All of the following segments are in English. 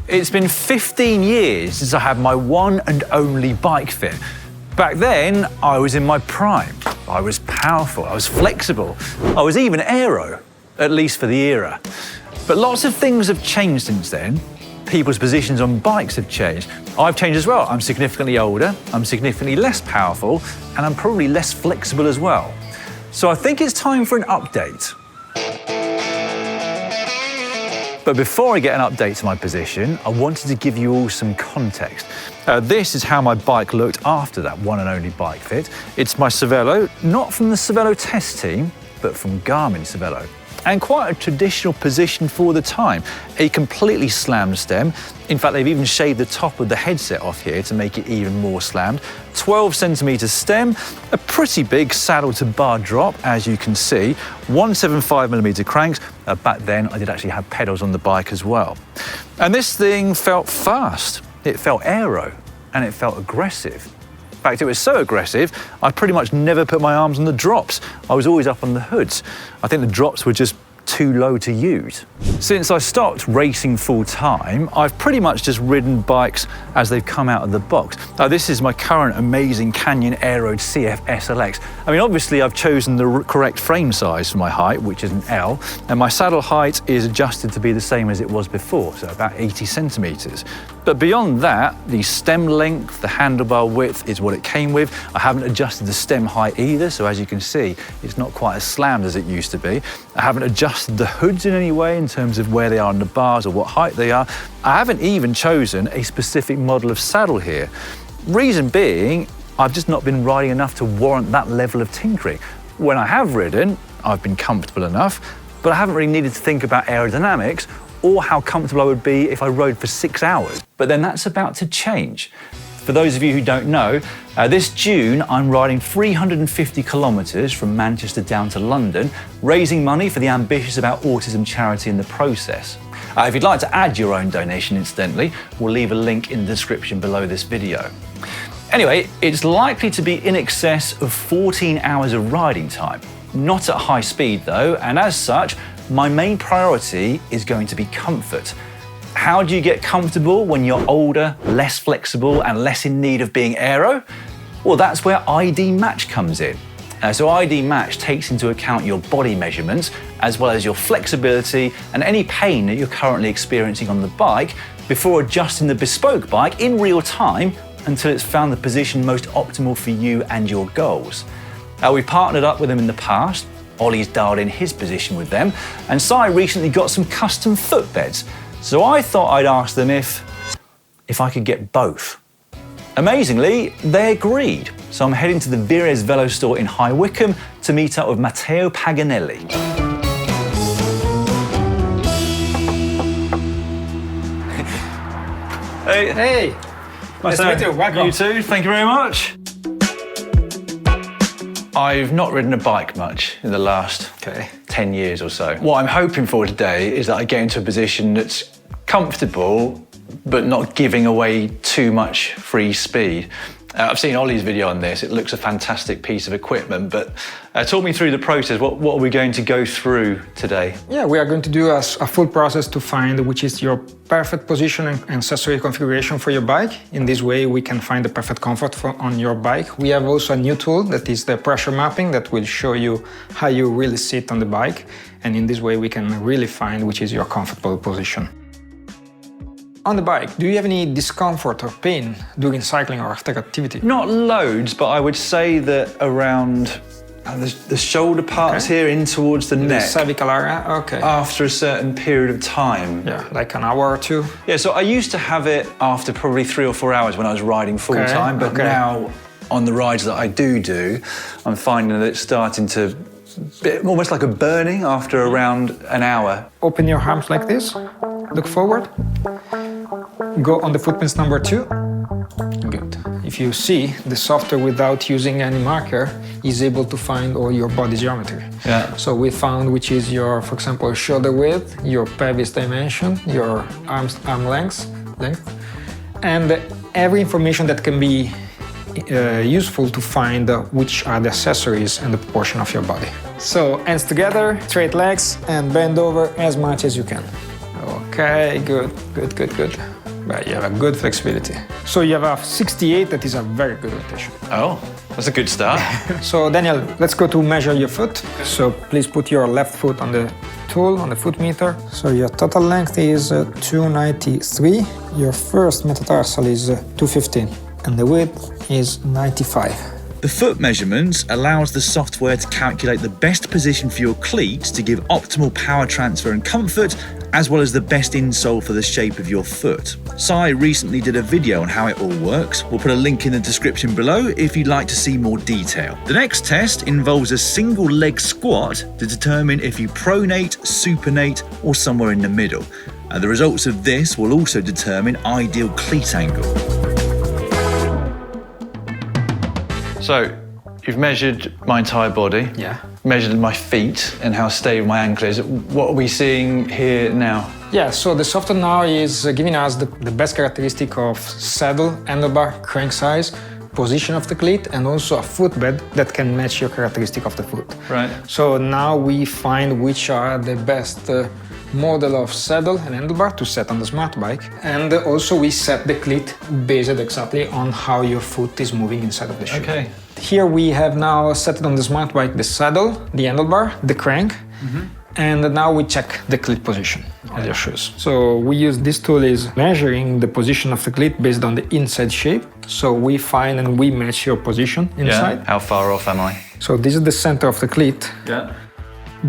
It's been 15 years since I had my one and only bike fit. Back then, I was in my prime. I was powerful, I was flexible, I was even aero, at least for the era. But lots of things have changed since then. People's positions on bikes have changed. I've changed as well. I'm significantly older, I'm significantly less powerful, and I'm probably less flexible as well. So I think it's time for an update. But before I get an update to my position, I wanted to give you all some context. This is how my bike looked after that one and only bike fit. It's my Cervelo, not from the Cervelo test team, but from Garmin Cervelo. And quite a traditional position for the time. A completely slammed stem. In fact, they've even shaved the top of the headset off here to make it even more slammed. 12 centimetre stem, a pretty big saddle to bar drop, as you can see. 175mm cranks. Back then, I did actually have pedals on the bike as well. And this thing felt fast. It felt aero, and it felt aggressive. In fact, it was so aggressive, I pretty much never put my arms on the drops. I was always up on the hoods. I think the drops were just too low to use. Since I stopped racing full time, I've pretty much just ridden bikes as they've come out of the box. Now, this is my current amazing Canyon Aeroed CF SLX. I mean, obviously I've chosen the correct frame size for my height, which is an L, and my saddle height is adjusted to be the same as it was before, so about 80 centimetres. But beyond that, the stem length, the handlebar width is what it came with. I haven't adjusted the stem height either, so as you can see, it's not quite as slammed as it used to be. I haven't adjusted the hoods in any way in terms of where they are on the bars or what height they are. I haven't even chosen a specific model of saddle here. Reason being, I've just not been riding enough to warrant that level of tinkering. When I have ridden, I've been comfortable enough, but I haven't really needed to think about aerodynamics or how comfortable I would be if I rode for 6 hours. But then that's about to change. For those of you who don't know, this June I'm riding 350 kilometres from Manchester down to London, raising money for the Ambitious About Autism charity in the process. If you'd like to add your own donation, incidentally, we'll leave a link in the description below this video. Anyway, it's likely to be in excess of 14 hours of riding time. Not at high speed though, and as such, my main priority is going to be comfort. How do you get comfortable when you're older, less flexible, and less in need of being aero? Well, that's where ID Match comes in. So ID Match takes into account your body measurements, as well as your flexibility and any pain that you're currently experiencing on the bike, before adjusting the bespoke bike in real time until it's found the position most optimal for you and your goals. We've partnered up with them in the past. Ollie's dialed in his position with them, and Si recently got some custom footbeds. So I thought I'd ask them if I could get both. Amazingly, they agreed. So I'm heading to the Vires Velo store in High Wycombe to meet up with Matteo Paganelli. Hey. Hey. Nice to meet you. Welcome. You too. Thank you very much. I've not ridden a bike much in the last 10 years or so. What I'm hoping for today is that I get into a position that's comfortable, but not giving away too much free speed. I've seen Ollie's video on this. It looks a fantastic piece of equipment, but talk me through the process. What are we going to go through today? Yeah, we are going to do a full process to find which is your perfect position and accessory configuration for your bike. In this way, we can find the perfect comfort on your bike. We have also a new tool that is the pressure mapping that will show you how you really sit on the bike. And in this way, we can really find which is your comfortable position. On the bike, do you have any discomfort or pain during cycling or after activity? Not loads, but I would say that around the shoulder parts here in towards the neck. The cervical area, okay. After a certain period of time. Yeah, like an hour or two? Yeah, so I used to have it after probably 3 or 4 hours when I was riding full time, but now on the rides that I do, I'm finding that it's starting to almost like a burning after around an hour. Open your arms like this, look forward. Go on the footprints number 2. Good. If you see, the software without using any marker is able to find all your body geometry. Yeah. So we found which is your, for example, shoulder width, your pelvis dimension, your arm length, and every information that can be useful to find which are the accessories and the proportion of your body. So hands together, straight legs, and bend over as much as you can. Okay. Okay, good. Right, you have a good flexibility. So you have a 68, that is a very good rotation. Oh, that's a good start. So Daniel, let's go to measure your foot. So please put your left foot on the tool, on the foot meter. So your total length is 293. Your first metatarsal is 215, and the width is 95. The foot measurements allows the software to calculate the best position for your cleats to give optimal power transfer and comfort, as well as the best insole for the shape of your foot. Sai recently did a video on how it all works. We'll put a link in the description below if you'd like to see more detail. The next test involves a single leg squat to determine if you pronate, supinate, or somewhere in the middle. And the results of this will also determine ideal cleat angle. So, you've measured my entire body. Yeah. Measured my feet and how stable my ankle is. What are we seeing here now? Yeah, so the software now is giving us the best characteristic of saddle, handlebar, crank size, position of the cleat, and also a footbed that can match your characteristic of the foot. Right. So now we find which are the best model of saddle and handlebar to set on the smart bike, and also we set the cleat based exactly on how your foot is moving inside of the shoe. Okay. Here we have now set it on the smart bike the saddle, the handlebar, the crank, and now we check the cleat position of your shoes. So we use this tool is measuring the position of the cleat based on the inside shape. So we find and we match your position inside. Yeah. How far off am I? So this is the center of the cleat. Yeah.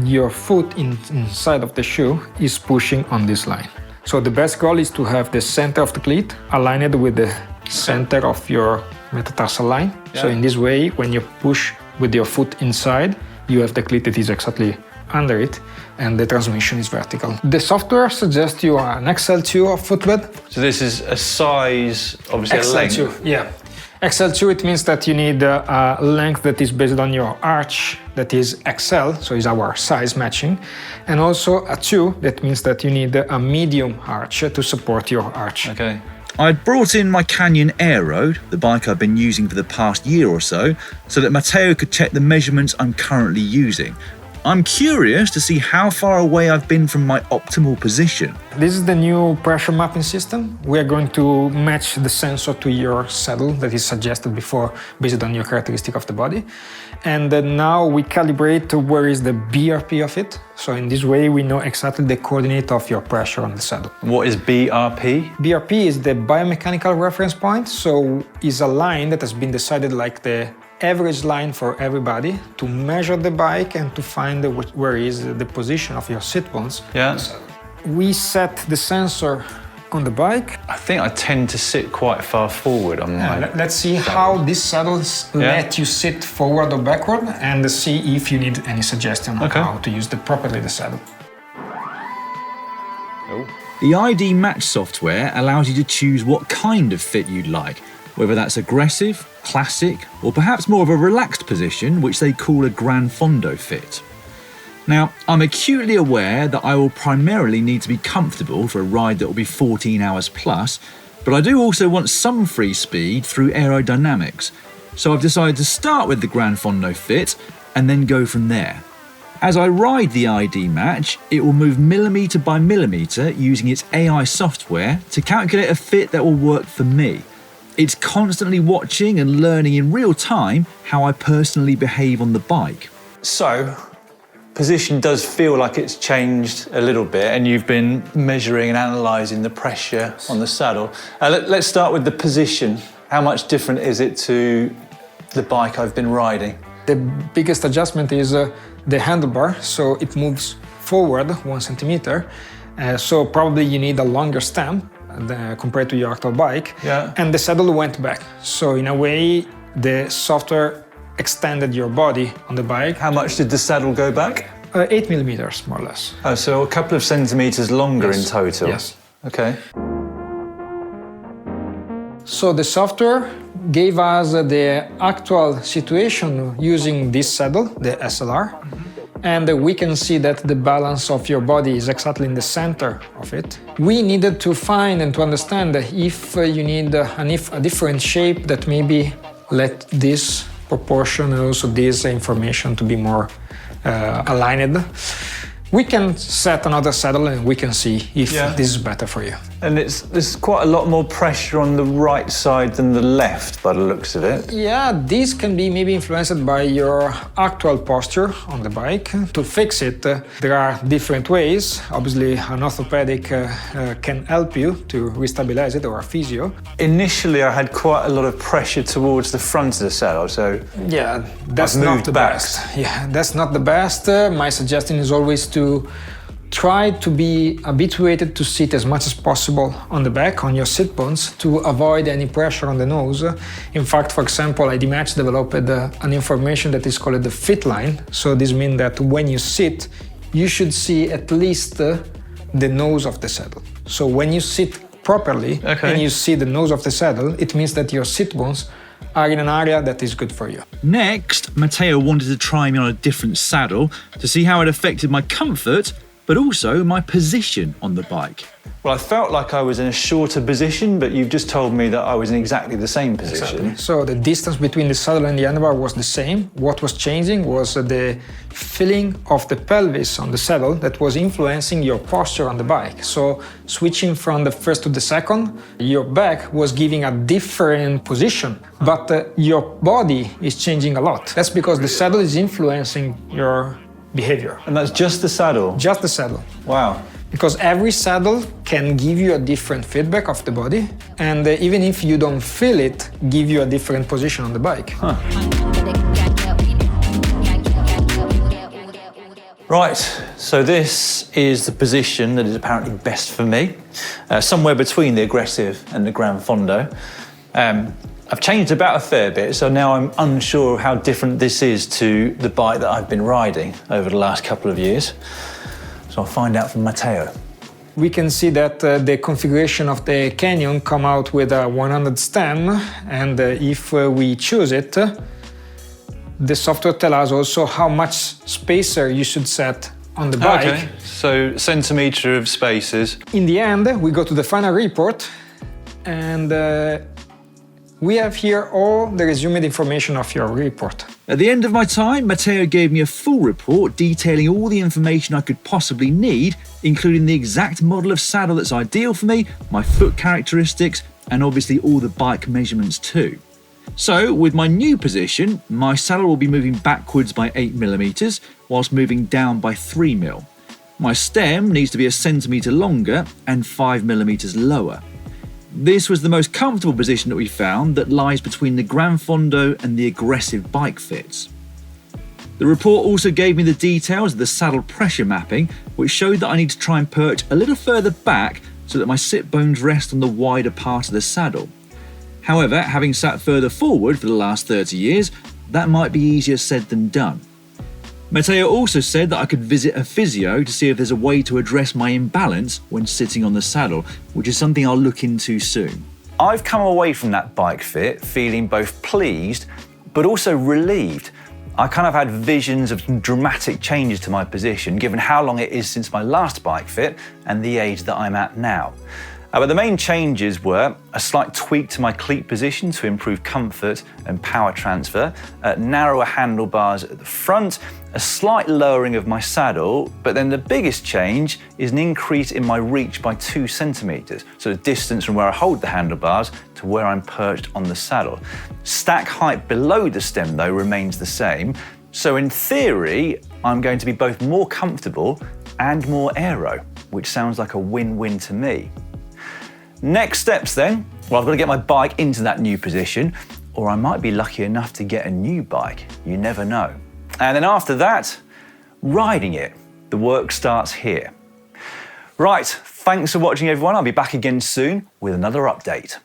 Your foot inside of the shoe is pushing on this line. So the best goal is to have the center of the cleat aligned with the center of your metatarsal line. Yeah. So in this way, when you push with your foot inside, you have the cleat that is exactly under it, and the transmission is vertical. The software suggests you an XL2 of footbed. So this is a size, obviously a length. XL2, yeah. XL2, it means that you need a length that is based on your arch, that is XL, so is our size matching, and also a 2, that means that you need a medium arch to support your arch. Okay. I'd brought in my Canyon Aero, the bike I've been using for the past year or so that Matteo could check the measurements I'm currently using. I'm curious to see how far away I've been from my optimal position. This is the new pressure mapping system. We are going to match the sensor to your saddle that is suggested before based on your characteristic of the body. And now we calibrate where is the BRP of it. So in this way, we know exactly the coordinate of your pressure on the saddle. What is BRP? BRP is the biomechanical reference point. So it's a line that has been decided like the average line for everybody to measure the bike and to find where is the position of your sit bones. Yeah. We set the sensor on the bike. I think I tend to sit quite far forward on my... Let's see how these saddles let you sit forward or backward, and see if you need any suggestion on how to use properly the saddle. The ID Match software allows you to choose what kind of fit you'd like, whether that's aggressive, classic, or perhaps more of a relaxed position, which they call a Gran Fondo fit. Now, I'm acutely aware that I will primarily need to be comfortable for a ride that will be 14 hours plus, but I do also want some free speed through aerodynamics. So I've decided to start with the Gran Fondo fit and then go from there. As I ride the ID Match, it will move millimetre by millimetre using its AI software to calculate a fit that will work for me. It's constantly watching and learning in real time how I personally behave on the bike. So, position does feel like it's changed a little bit, and you've been measuring and analysing the pressure on the saddle. Let's start with the position. How much different is it to the bike I've been riding? The biggest adjustment is the handlebar, so it moves forward 1 centimeter. So probably you need a longer stem compared to your actual bike. Yeah. And the saddle went back. So in a way, the software extended your body on the bike. How much did the saddle go back? 8 millimeters, more or less. Oh, so a couple of centimetres longer in total? Yes. Okay. So the software gave us the actual situation using this saddle, the SLR, and we can see that the balance of your body is exactly in the center of it. We needed to find and to understand if you need a different shape that maybe let this proportion and also this information to be more aligned. We can set another saddle and we can see if this is better for you. And there's quite a lot more pressure on the right side than the left by the looks of it. Yeah, this can be maybe influenced by your actual posture on the bike. To fix it, there are different ways. Obviously, an orthopedic can help you to restabilize it, or a physio. Initially, I had quite a lot of pressure towards the front of the saddle, so yeah, that's not the best. Yeah, that's not the best. My suggestion is always to try to be habituated to sit as much as possible on the back, on your sit bones, to avoid any pressure on the nose. In fact, for example, IDMatch developed an information that is called the fit line. So this means that when you sit, you should see at least the nose of the saddle. So when you sit properly and you see the nose of the saddle, it means that your sit bones are in an area that is good for you. Next, Matteo wanted to try me on a different saddle to see how it affected my comfort, but also my position on the bike. Well, I felt like I was in a shorter position, but you've just told me that I was in exactly the same position. Exactly. So the distance between the saddle and the handlebar was the same. What was changing was the feeling of the pelvis on the saddle that was influencing your posture on the bike. So switching from the first to the second, your back was giving a different position, but your body is changing a lot. That's because the saddle is influencing your behavior. And that's just the saddle? Just the saddle. Wow. Because every saddle can give you a different feedback of the body, and even if you don't feel it, give you a different position on the bike. Huh. Right, so this is the position that is apparently best for me, somewhere between the aggressive and the Gran Fondo. I've changed about a fair bit, so now I'm unsure how different this is to the bike that I've been riding over the last couple of years. So I'll find out from Matteo. We can see that the configuration of the Canyon come out with a 100 stem, and if we choose it, the software tells us also how much spacer you should set on the bike. Okay, so centimetre of spacers. In the end, we go to the final report, and we have here all the resumed information of your report. At the end of my time, Matteo gave me a full report detailing all the information I could possibly need, including the exact model of saddle that's ideal for me, my foot characteristics, and obviously all the bike measurements too. So, with my new position, my saddle will be moving backwards by 8mm, whilst moving down by 3mm. My stem needs to be a centimetre longer and 5mm lower. This was the most comfortable position that we found that lies between the Gran Fondo and the aggressive bike fits. The report also gave me the details of the saddle pressure mapping, which showed that I need to try and perch a little further back so that my sit bones rest on the wider part of the saddle. However, having sat further forward for the last 30 years, that might be easier said than done. Matteo also said that I could visit a physio to see if there's a way to address my imbalance when sitting on the saddle, which is something I'll look into soon. I've come away from that bike fit feeling both pleased, but also relieved. I kind of had visions of some dramatic changes to my position, given how long it is since my last bike fit and the age that I'm at now. But the main changes were a slight tweak to my cleat position to improve comfort and power transfer, narrower handlebars at the front, a slight lowering of my saddle, but then the biggest change is an increase in my reach by 2 centimetres, so the distance from where I hold the handlebars to where I'm perched on the saddle. Stack height below the stem, though, remains the same, so in theory, I'm going to be both more comfortable and more aero, which sounds like a win-win to me. Next steps then, well, I've got to get my bike into that new position, or I might be lucky enough to get a new bike. You never know. And then after that, riding it. The work starts here. Right, thanks for watching everyone. I'll be back again soon with another update.